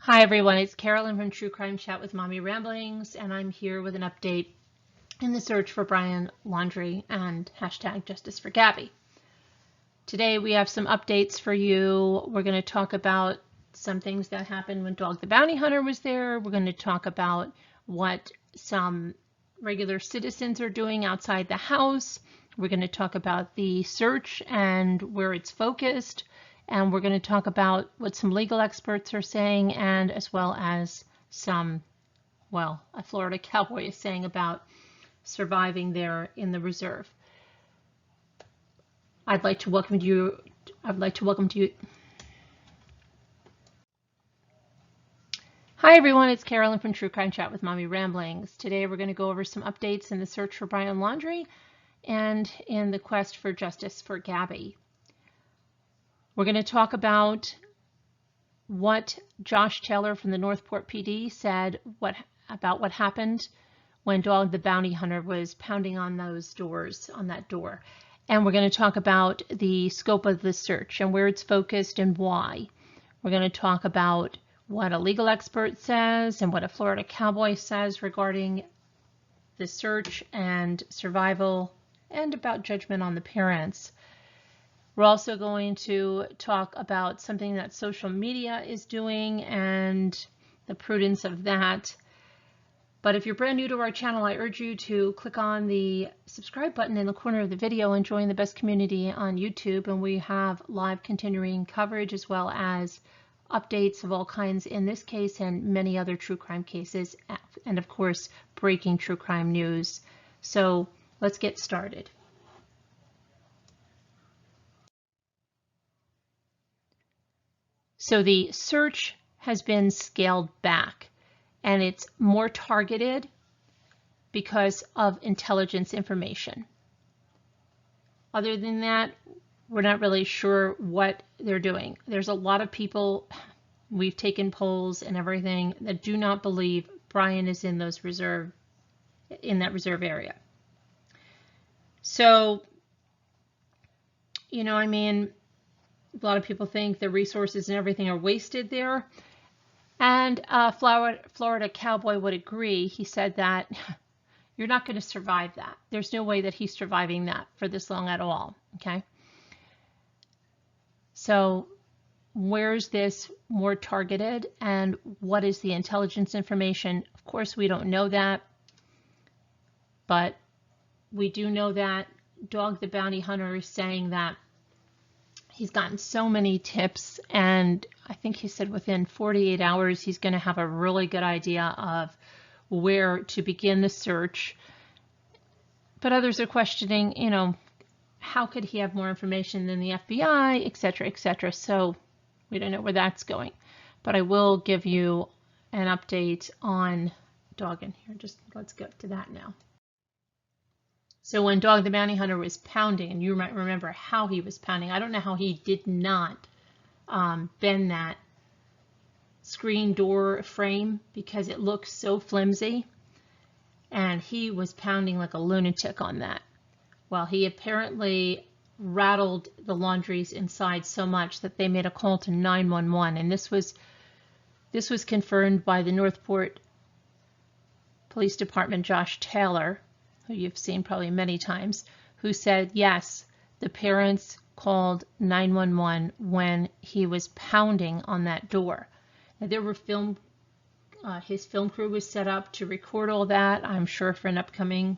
Hi everyone, it's Carolyn from True Crime Chat with Mommy Ramblings, and I'm here with an update in the search for Brian Laundrie and hashtag Justice for Gabby. Today we have some updates for you. We're going to talk about some things that happened when Dog the Bounty Hunter was there. We're going to talk about what some regular citizens are doing outside the house. We're going to talk about the search and where it's focused. And we're going to talk about what some legal experts are saying, and as well as some, well, a Florida cowboy is saying about surviving there in the reserve. I'd like to welcome you. Hi everyone, it's Carolyn from True Crime Chat with Mommy Ramblings. Today we're going to go over some updates in the search for Brian Laundrie and in the quest for justice for Gabby. We're going to talk about what Josh Taylor from the Northport PD said about what happened when Dog the Bounty Hunter was pounding on those doors, on that door. And we're going to talk about the scope of the search and where it's focused and why. We're going to talk about what a legal expert says and what a Florida cowboy says regarding the search and survival, and about judgment on the parents. We're also going to talk about something that social media is doing and the prudence of that. But if you're brand new to our channel, I urge you to click on the subscribe button in the corner of the video and join the best community on YouTube. And we have live continuing coverage as well as updates of all kinds in this case and many other true crime cases, and of course, breaking true crime news. So let's get started. So the search has been scaled back and it's more targeted because of intelligence information. Other than that, we're not really sure what they're doing. There's a lot of people, we've taken polls and everything, that do not believe Brian is in that reserve area. So, you know, I mean, a lot of people think the resources and everything are wasted there. And Florida cowboy would agree. He said that you're not going to survive that. There's no way that he's surviving that for this long at all. Okay. So where's this more targeted and what is the intelligence information? Of course, we don't know that, but we do know that Dog the Bounty Hunter is saying that he's gotten so many tips, and I think he said within 48 hours he's going to have a really good idea of where to begin the search. But others are questioning, you know, how could he have more information than the FBI, etc., etc. So we don't know where that's going. But I will give you an update on Dog in here. Just let's go to that now. So when Dog the Bounty Hunter was pounding, and you might remember how he was pounding, I don't know how he did not bend that screen door frame because it looks so flimsy. And he was pounding like a lunatic on that. Well, he apparently rattled the Laundries inside so much that they made a call to 911. And this was confirmed by the Northport Police Department, Josh Taylor, who you've seen probably many times, who said, yes, the parents called 911 when he was pounding on that door. Now, there were his film crew was set up to record all that, I'm sure for an upcoming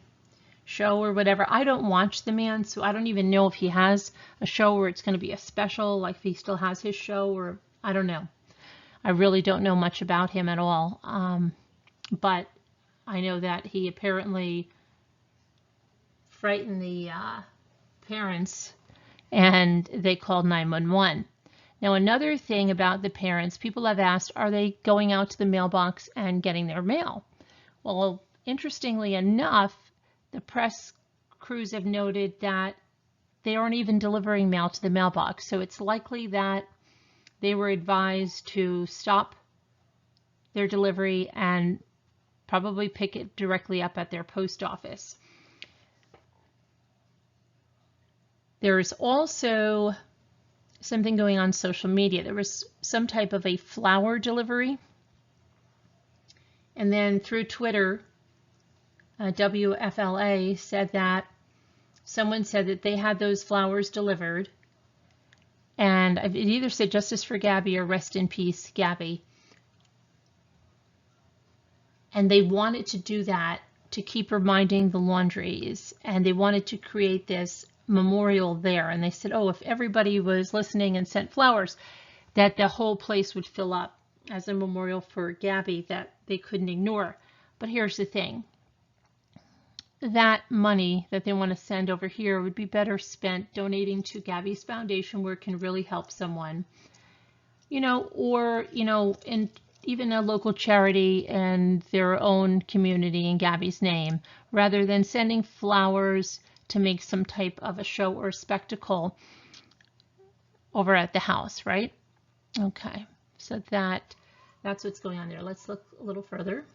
show or whatever. I don't watch the man, so I don't even know if he has a show where it's going to be a special, like if he still has his show, or I don't know. I really don't know much about him at all. But I know that he apparently frightened the parents and they called 911. Now, another thing about the parents, people have asked, are they going out to the mailbox and getting their mail? Well, interestingly enough, the press crews have noted that they aren't even delivering mail to the mailbox. So it's likely that they were advised to stop their delivery and probably pick it directly up at their post office. There's also something going on social media. There was some type of a flower delivery And then through Twitter, WFLA said that someone said that they had those flowers delivered, and it either said Justice for Gabby or Rest in Peace, Gabby. And they wanted to do that to keep reminding the Laundries, and they wanted to create this memorial there. And they said, oh, if everybody was listening and sent flowers, that the whole place would fill up as a memorial for Gabby that they couldn't ignore. But here's the thing. That money that they want to send over here would be better spent donating to Gabby's foundation, where it can really help someone, or, in even a local charity in their own community in Gabby's name, rather than sending flowers to make some type of a show or spectacle over at the house, right? Okay, so that's what's going on there. Let's look a little further.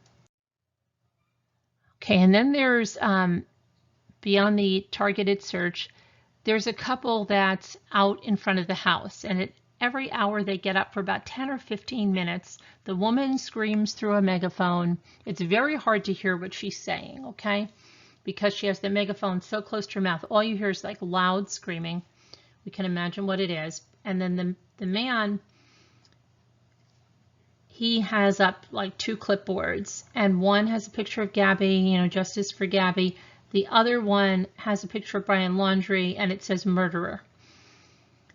Okay, and then there's, beyond the targeted search, there's a couple that's out in front of the house, and every hour they get up for about 10 or 15 minutes. The woman screams through a megaphone. It's very hard to hear what she's saying, okay? Because she has the megaphone so close to her mouth. All you hear is like loud screaming. We can imagine what it is. And then the man, he has up like 2 clipboards, and one has a picture of Gabby, Justice for Gabby. The other one has a picture of Brian Laundrie, and it says murderer.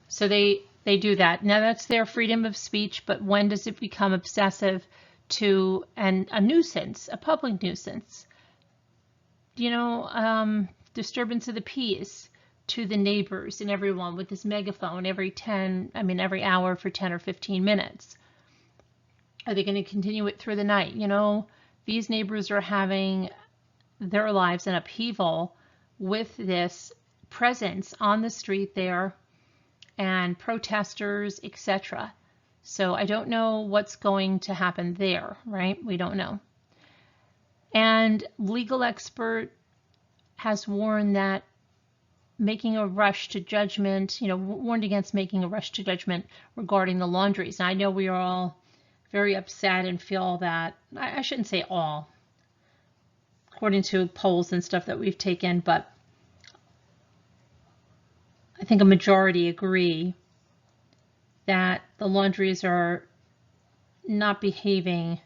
So they do that. Now that's their freedom of speech, but when does it become obsessive to a nuisance, a public nuisance? Disturbance of the peace to the neighbors and everyone with this megaphone every hour for 10 or 15 minutes. Are they going to continue it through the night? These neighbors are having their lives in upheaval with this presence on the street there and protesters, etc. So I don't know what's going to happen there, right? We don't know. And legal expert has warned that making a rush to judgment, warned against making a rush to judgment regarding the Laundries. And I know we are all very upset and feel that, I shouldn't say all, according to polls and stuff that we've taken, but I think a majority agree that the Laundries are not behaving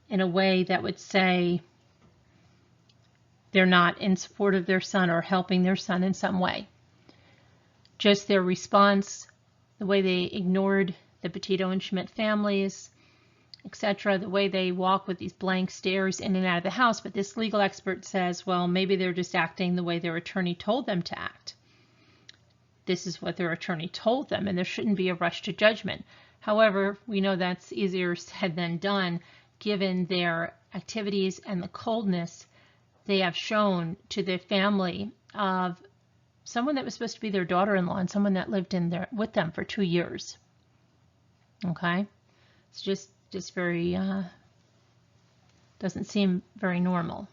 in a way that would say they're not in support of their son or helping their son in some way. Just their response, the way they ignored the Petito and Schmidt families, etc., the way they walk with these blank stares in and out of the house. But this legal expert says, well, maybe they're just acting the way their attorney told them to act. This is what their attorney told them, and there shouldn't be a rush to judgment. However, we know that's easier said than done, given their activities and the coldness they have shown to the family of someone that was supposed to be their daughter-in-law and someone that lived in there with them for 2 years. Okay, it's just very doesn't seem very normal.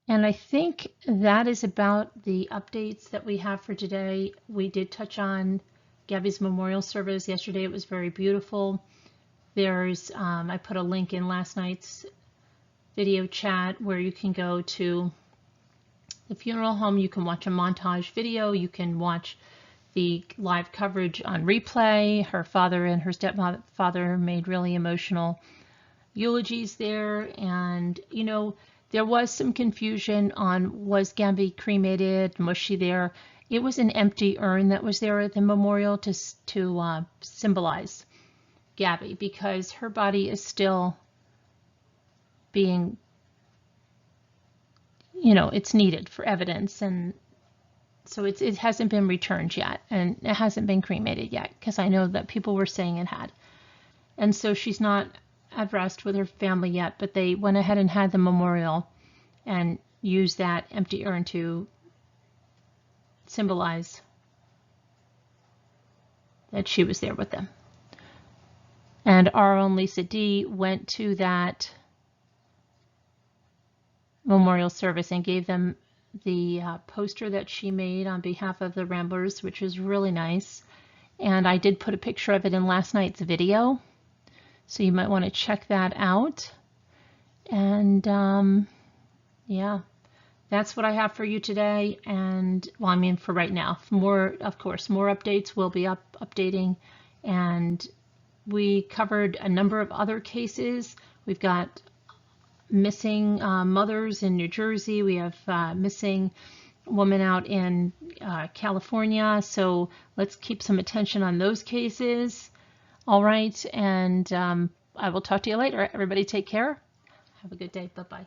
And I think that is about the updates that we have for today. We did touch on Gabby's memorial service yesterday. It was very beautiful. There's, I put a link in last night's video chat where you can go to the funeral home. You can watch a montage video. You can watch the live coverage on replay. Her father and her stepfather made really emotional eulogies there. And, there was some confusion on, was Gabby cremated? Was she there? It was an empty urn that was there at the memorial to symbolize Gabby, because her body is still being, it's needed for evidence. And so it hasn't been returned yet, and it hasn't been cremated yet, because I know that people were saying it had. And so she's not at rest with her family yet, but they went ahead and had the memorial and used that empty urn to symbolize that she was there with them. And our own Lisa D went to that memorial service and gave them the poster that she made on behalf of the Ramblers, which is really nice. And I did put a picture of it in last night's video. So you might want to check that out. And yeah, that's what I have for you today. And well, I mean, for right now, more, of course, more updates will be updating. And we covered a number of other cases. We've got missing mothers in New Jersey. We have missing woman out in California. So let's keep some attention on those cases. All right. And I will talk to you later. Everybody take care. Have a good day. Bye-bye.